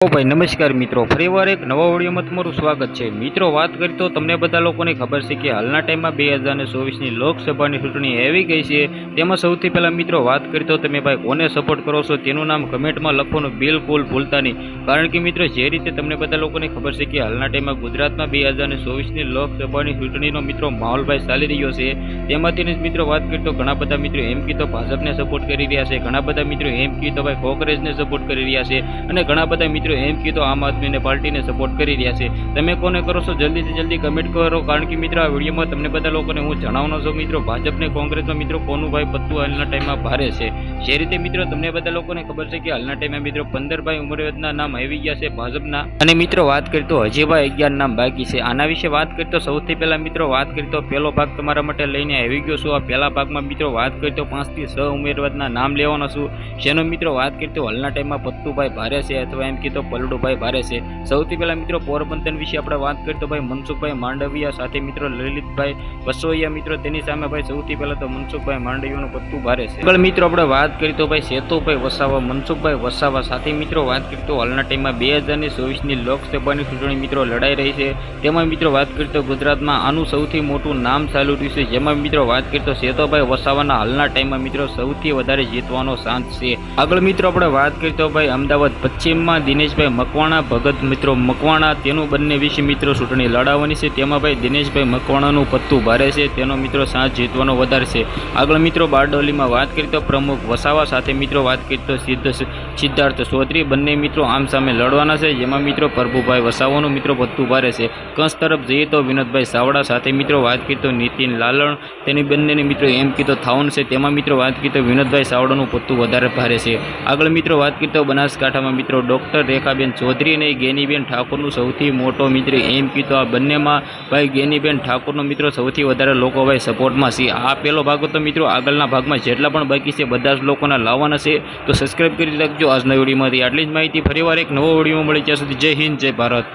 ભાઈ નમસ્કાર મિત્રો, ફરીવાર એક નવા વિડીયોમાં તમારું સ્વાગત છે। મિત્રો વાત કરી તો તમને બધા લોકોને ખબર છે કે હાલના ટાઈમમાં 2024ની લોકસભાની ચૂંટણી આવી ગઈ છે। તેમાં સૌથી પહેલા મિત્રો વાત કરી તો તમે ભાઈ કોને સપોર્ટ કરો છો તેનું નામ કમેન્ટમાં લખવાનું બિલકુલ ભૂલતા નહીં, કારણ કે મિત્રો જે રીતે તમને બધા લોકોને ખબર છે કે હાલના ટાઈમમાં ગુજરાતમાં 2024ની લોકસભાની ચૂંટણીનો મિત્રો માહોલ ભાઈ ચાલી રહ્યો છે। તેમાંથી મિત્રો વાત કરી તો ઘણા બધા મિત્રો એમ કીધો ભાજપને સપોર્ટ કરી રહ્યા છે, ઘણા બધા મિત્રો એમ કીધો ભાઈ કોંગ્રેસને સપોર્ટ કરી રહ્યા છે અને ઘણા બધા મિત્રો એમ કીધો આમ આદમી પાર્ટીને સપોર્ટ કરી રહ્યા છે। તમે કોને કરો છો જલ્દીથી જલ્દી કમેન્ટ કરો, કારણ કે મિત્રો આ વિડીયોમાં તમને બધા લોકોને હું જણાવવાનો છું મિત્રો ભાજપને કોંગ્રેસમાં મિત્રો કોનું ભાઈ પત્તું હાલના ટાઈમમાં ભારે છે। જે રીતે મિત્રો તમને બધા લોકોને ખબર છે કે હાલના ટાઈમમાં મિત્રો 15 ભાઈ ઉમરવેદના નામ આવી ગયા છે ભાજપના, અને મિત્રો વાત કરી તો હજી ભાઈ 11 નામ બાકી છે। આના વિશે વાત કરી તો સૌથી પહેલા મિત્રો વાત કરી તો પહેલો ભાગ તમારા માટે લઈને આવી ગયો છું। આ પહેલા ભાગમાં મિત્રો વાત કરી તો 5 થી 6 ઉમેદવારના નામ લેવાનો છું, જેનો મિત્રો વાત કરી તો હાલના ટાઈમમાં પત્તુભાઈ ભારે છે અથવા એમ કીધો પલડુભાઈ ભારે છે। સૌથી પહેલા મિત્રો પોરબંદર વિશે આપણે વાત કરીએ તો ભાઈ મનસુખભાઈ માંડવિયા સાથે મિત્રો લલિતભાઈ વસોયા મિત્રો તેની સામે ભાઈ સૌથી પહેલા તો મનસુખભાઈ માંડવિયાનું પત્તું ભારે છે। આગળ મિત્રો આપણે વાત કરીએ તો ભાઈ સેતુભાઈ વસાવા મનસુખભાઈ વસાવા સાથે મિત્રો વાત કરીએ તો હાલના ટાઈમમાં 2024ની લોકસભાની ચૂંટણી મિત્રો લડાઈ રહી છે। તેમાં મિત્રો વાત કરીએ તો ગુજરાતમાં આનું સૌથી મોટું નામ ચાલુ રહ્યું છે, જેમાં મિત્રો વાત કરીએ તો સેતુભાઈ વસાવાના હાલના ટાઈમમાં મિત્રો સૌથી વધારે જીતવાનો ચાન્સ છે। આગળ મિત્રો આપણે વાત કરીએ તો ભાઈ અમદાવાદ પશ્ચિમમાં દિનેશભાઈ મકવાણા ભગત મિત્રો મકવાણા તેનું બંને વિશે મિત્રો ચૂંટણી લડાવવાની છે। તેમાં ભાઈ દિનેશભાઈ મકવાણાનું પત્તું ભારે છે, તેનો મિત્રો સાથ જીતવાનો વધારે છે। આગળ મિત્રો બારડોલીમાં વાત કરીએ તો પ્રમુખ વસાવા સાથે મિત્રો વાત કરીએ તો સિદ્ધાર્થ ચૌધરી બંને મિત્રો આમ સામે લડવાના છે, જેમાં મિત્રો પ્રભુભાઈ વસાવાનું મિત્રો પત્તું ભારે છે। કંસ તરફ જઈએ તો વિનોદભાઈ ચાવડા સાથે મિત્રો વાત કરીએ તો નીતિન લાલણ તેની બંનેની મિત્રો એમ કીધો થાવન છે, તેમાં મિત્રો વાત કરીએ તો વિનોદભાઈ ચાવડાનું પત્તું વધારે ભારે છે। આગળ મિત્રો વાત કરીએ તો બનાસકાંઠામાં મિત્રો ડૉક્ટર રેખાબેન ચૌધરી અને ગેનીબેન ઠાકોરનું સૌથી મોટો મિત્ર એમ કીધો આ બંનેમાં ભાઈ ગેનીબેન ઠાકોરનો મિત્રો સૌથી વધારે લોકો ભાઈ સપોર્ટમાં છે। આ પહેલો ભાગ હતો મિત્રો, આગળના ભાગમાં જેટલા પણ બાકી છે બધા જ લોકોના લાવવાના છે, તો સબસ્ક્રાઈબ કરી રાખજો। આજના વિડીયોમાંથી આટલી જ માહિતી, ફરીવાર એક નવો વિડીયો મળી ત્યાં સુધી જય હિન્દ જય ભારત।